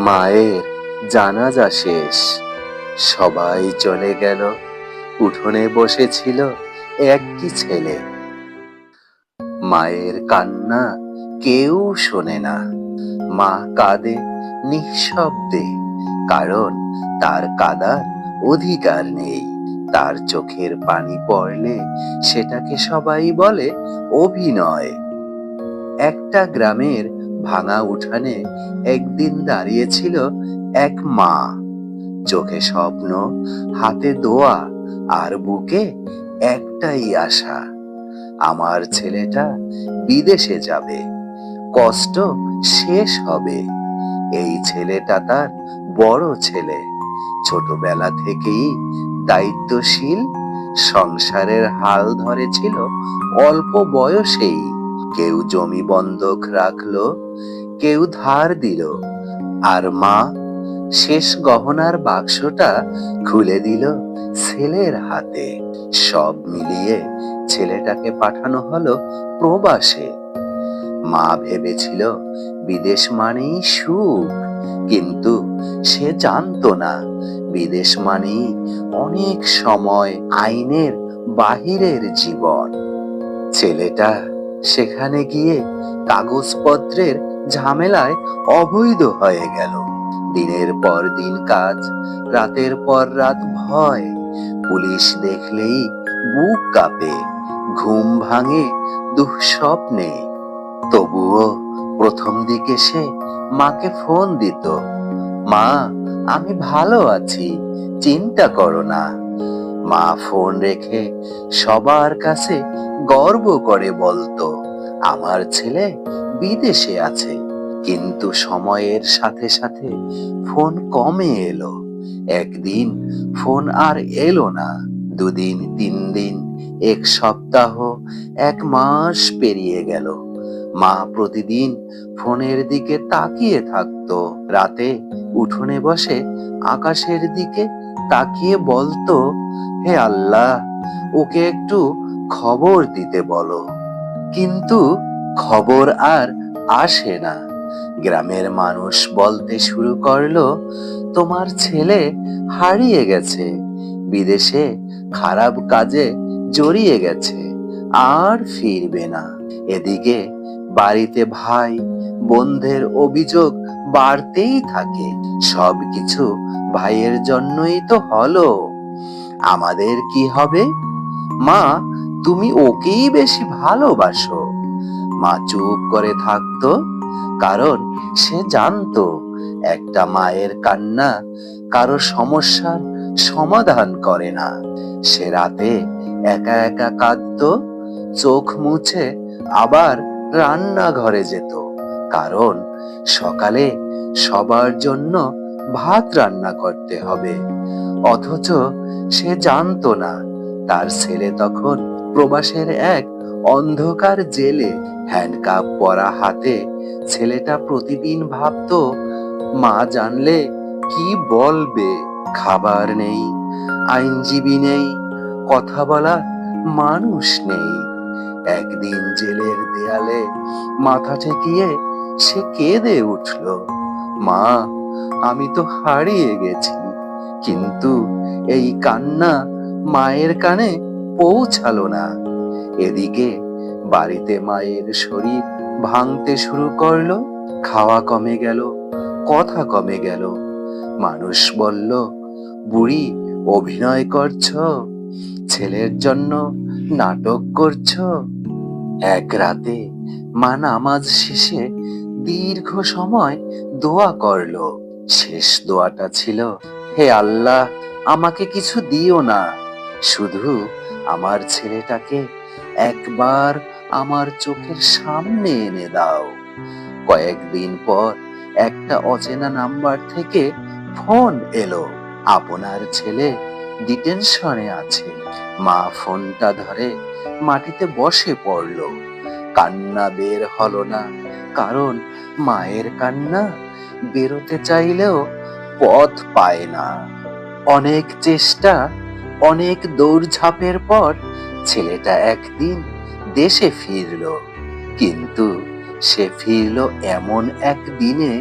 মায়ের জানাজা শেষ, সবাই চলে গেল। উঠোনে বসেছিল একটি ছেলে। মায়ের কান্না কেউ শোনে না। মা কাঁদে নিঃশব্দে, কারণ তার কাঁদার অধিকার নেই। তার চোখের পানি পড়লে সেটাকে সবাই বলে অভিনয়। একটা গ্রামের ভাঙা উঠানে একদিন দাঁড়িয়েছিল এক মা। চোখে স্বপ্ন, হাতে দোয়া, আর বুকে একটাই আশা, আমার ছেলেটা বিদেশে যাবে, কষ্ট শেষ হবে। এই ছেলেটা তার বড় ছেলে, ছোটবেলা থেকেই দায়িত্বশীল, সংসারের হাল ধরেছিল অল্প বয়সেই। কেউ জমি বন্ধক রাখলো, কেউ ধার দিল, আর মা শেষ গহনার বাক্সটা খুলে দিল ছেলের হাতে। সব মিলিয়ে ছেলেটাকে পাঠানো হলো প্রবাসে। মা ভেবেছিল বিদেশ মানেই সুখ, কিন্তু সে জানতো না বিদেশ মানেই অনেক সময় আইনের বাহিরের জীবন। ছেলেটা সেখানে গিয়ে কাগজপত্রের ঝামেলায় অবৈধ হয়ে গেল। দিনের পর দিন কাজ, রাতের পর রাত ভয়। পুলিশ দেখলেই বুক কাঁপে, ঘুম ভাঙে দুঃস্বপ্নে। তবুও প্রথম দিকে সে মাকে ফোন দিত, মা আমি ভালো আছি, চিন্তা করো না। মা ফোন রেখে সবার কাছে গর্ব করে বলতো, আমার ছেলে বিদেশে আছে। কিন্তু সময়ের সাথে সাথে ফোন কমে এলো। একদিন ফোন আর এলো না, দুদিন, 3 দিন, এক সপ্তাহ, 1 মাস পেরিয়ে গেল। মা প্রতিদিন ফোনের দিকে তাকিয়ে থাকতো। রাতে উঠোনে বসে আকাশের দিকে তাকিয়ে বলতো, হে আল্লাহ, ওকে একটু খবর দিতে বলো। কিন্তু খবর আর আসে না। গ্রামের মানুষ বলতে শুরু করলো, তোমার ছেলে হারিয়ে গেছে, বিদেশে খারাপ কাজে জড়িয়ে গেছে, আর ফিরবে না। এদিকে বাড়িতে ভাই বোনদের অভিযোগ বাড়তেই থাকে, সবকিছু ভাইয়ের জন্যই তো হলো, আমাদের কি হবে? মা তুমি ওকেই বেশি ভালোবাসো। মা চুপ করে থাকতো, কারণ সে জানতো একটা মায়ের কান্না কারো সমস্যার সমাধান করে না। সে রাতে একা একা কাঁদতো, চোখ মুছে আবার রান্নাঘরে যেত, কারণ সকালে সবার জন্য ভাত রান্না করতে হবে। অথচ সে জানতো না তার ছেলে তখন প্রবাসের এক অন্ধকার জেলে। হ্যান্ডকাপ পরা হাতে ছেলেটা প্রতিদিন ভাবতো, মা জানলে কি বলবে। খাবার নেই, আইনজীবী নেই, কথা বলা মানুষ নেই। একদিন জেলের দেয়ালে মাথা ঠেকিয়ে সে কেঁদে উঠল, মা আমি তো হারিয়ে গেছি। কিন্তু এই কান্না মায়ের কানে পৌঁছালো না। এদিকে বাড়িতে মায়ের শরীর ভাঙতে শুরু করলো, খাওয়া কমে গেল, কথা কমে গেল। মানুষ বলল, বুড়ি অভিনয় করছো, ছেলের জন্য নাটক করছো। এক রাতে মা নামাজ শেষে দীর্ঘ সময় দোয়া করলো। শেষ দোয়াটা ছিল, হে আল্লাহ, আমাকে কিছু দিও না, শুধু আমার ছেলেটাকে একবার আমার চোখের সামনে এনে দাও। কয়েকদিন পর একটা অচেনা নাম্বার থেকে ফোন এলো, আপনার ছেলে ডিটেনশনে আছে। মা ফোনটা ধরে মাটিতে বসে পড়ল। কান্না বের হলো না, কারণ মায়ের কান্না বেরোতে চাইলেও পথ পায় না। অনেক চেষ্টা, অনেক দৌড়ঝাঁপের পর ছেলেটা একদিন দেশে ফিরল। কিন্তু সে ফিরল এমন এক দিনে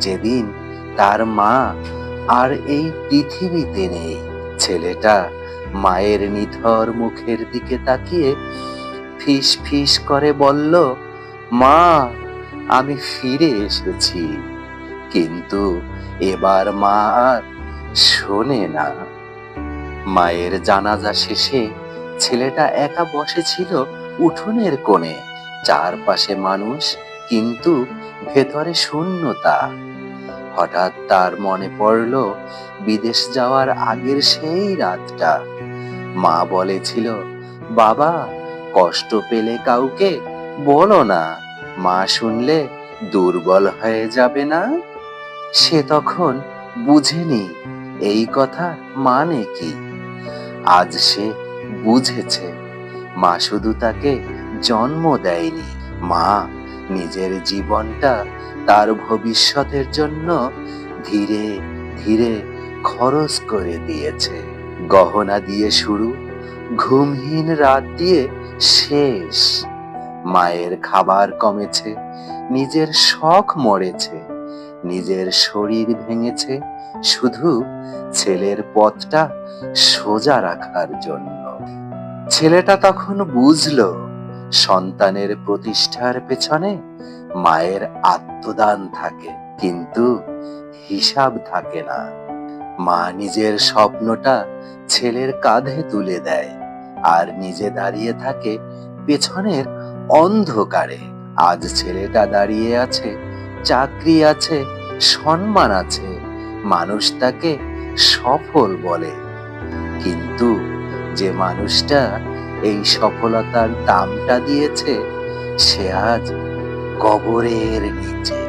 যেদিন তার মা আর এই পৃথিবীতে নেই। ছেলেটা মায়ের নিথর মুখের দিকে তাকিয়ে ফিস ফিস করে বলল, মা, আমি ফিরে এসেছি। কিন্তু এবার মা আর শোনে না। মায়ের জানাজা শেষে ছেলেটা একা বসেছিল উঠোনের কোণে। চারপাশে মানুষ, কিন্তু ভেতরে শূন্যতা। হঠাৎ তার মনে পড়ল বিদেশ যাওয়ার আগের সেই রাতটা। মা বলেছিল, বাবা, কষ্ট পেলে কাউকে বলো না, মা শুনলে দুর্বল হয়ে যাবে না। সে তখন বুঝেনি এই কথা মানে কি। আজ সে বুঝেছে, মা শুধু তাকে জন্ম দেয়নি, মা নিজের জীবনটা তার ভবিষ্যতের জন্য ধীরে ধীরে খরচ করে দিয়েছে। গহনা দিয়ে শুরু, ঘুমহীন রাত দিয়ে শেষ। মায়ের খাবার কমেছে, নিজের শখ মরেছে, নিজের শরীর ভেঙেছে, শুধু ছেলের পথটা সোজা রাখার জন্য। ছেলেটা তখন বুঝলো, সন্তানের প্রতিষ্ঠার পেছনে মায়ের আত্মদান থাকে, কিন্তু হিসাব থাকে না। মা নিজের স্বপ্নটা ছেলের কাঁধে তুলে দেয়, আর নিজে দাঁড়িয়ে থাকে পেছনের অন্ধকারে। আজ ছেলেটা দাঁড়িয়ে আছে, চাকরি আছে, সম্মান আছে, মানুষ তাকে সফল বলে। কিন্তু যে মানুষটা এই সফলতার দামটা দিয়েছে, সে আজ কবরের নিচে।